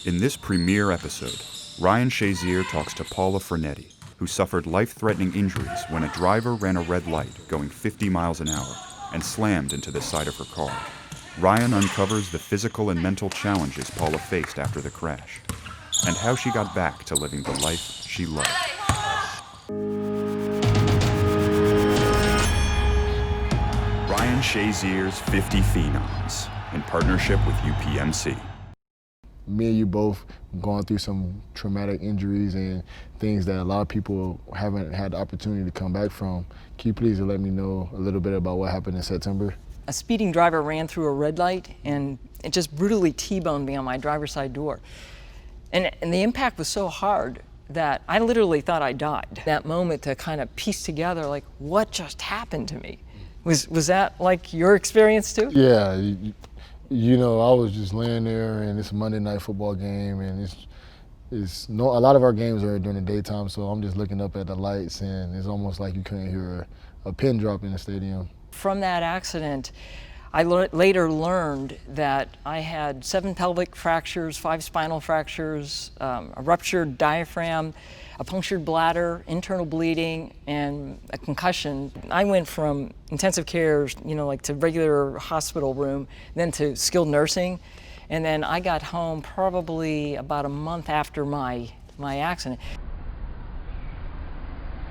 In this premiere episode, Ryan Shazier talks to Paula Franetti, who suffered life-threatening injuries when a driver ran a red light going 50 miles an hour and slammed into the side of her car. Ryan uncovers the physical and mental challenges Paula faced after the crash, and how she got back to living the life she loved. Ryan Shazier's 50 Phenoms, in partnership with UPMC. Me and you both gone through some traumatic injuries and things that a lot of people haven't had the opportunity to come back from. Can you please let me know a little bit about what happened in September? A speeding driver ran through a red light and it just brutally T-boned me on my driver's side door. And the impact was so hard that I literally thought I died. That moment to kind of piece together, like, what just happened to me? Was that like your experience too? Yeah. You know, I was just laying there, and it's a Monday night football game, and a lot of our games are during the daytime, so I'm just looking up at the lights, and it's almost like you couldn't hear a pin drop in the stadium. From that accident, I later learned that I had 7 pelvic fractures, 5 spinal fractures, a ruptured diaphragm, a punctured bladder, internal bleeding, and a concussion. I went from intensive care, like to regular hospital room, then to skilled nursing, and then I got home probably about a month after my accident.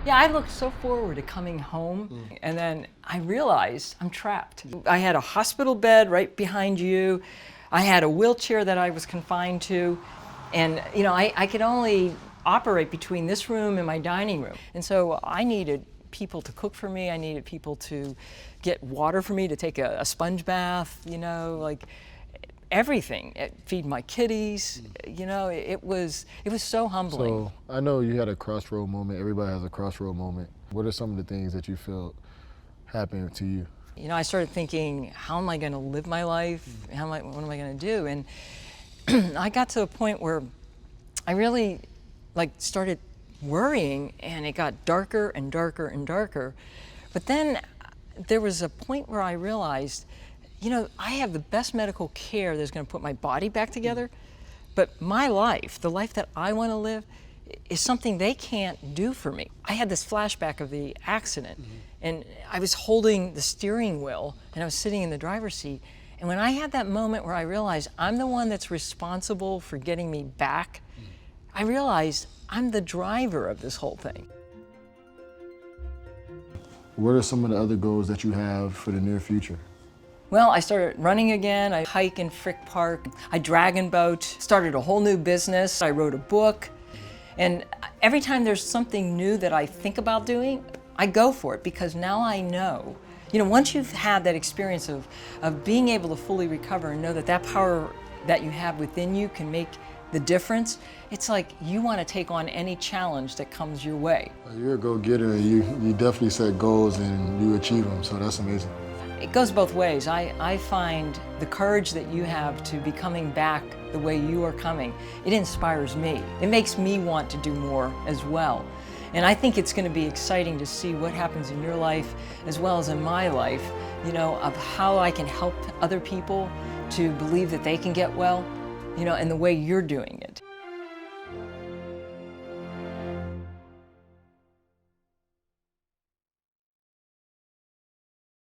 Yeah, I looked so forward to coming home, and then I realized I'm trapped. I had a hospital bed right behind you. I had a wheelchair that I was confined to, and I could only operate between this room and my dining room. And so I needed people to cook for me. I needed people to get water for me, to take a sponge bath, like everything. Feed my kitties, it was so humbling. So I know you had a crossroad moment. Everybody has a crossroad moment. What are some of the things that you felt happened to you? I started thinking, how am I gonna live my life? What am I gonna do? And I got to a point where I really started worrying, and it got darker and darker and darker. But then there was a point where I realized, I have the best medical care that's going to put my body back together, but my life, the life that I want to live, is something they can't do for me. I had this flashback of the accident, and I was holding the steering wheel, and I was sitting in the driver's seat, and when I had that moment where I realized I'm the one that's responsible for getting me back, I realized I'm the driver of this whole thing. What are some of the other goals that you have for the near future? Well, I started running again. I hike in Frick Park. I dragon boat, started a whole new business. I wrote a book. And every time there's something new that I think about doing, I go for it, because now I know. Once you've had that experience of being able to fully recover and know that power that you have within you can make the difference, it's like you want to take on any challenge that comes your way. You're a go-getter. You definitely set goals and you achieve them, so that's amazing. It goes both ways. I find the courage that you have to be coming back the way you are coming, it inspires me. It makes me want to do more as well. And I think it's going to be exciting to see what happens in your life as well as in my life, of how I can help other people to believe that they can get well, and the way you're doing it.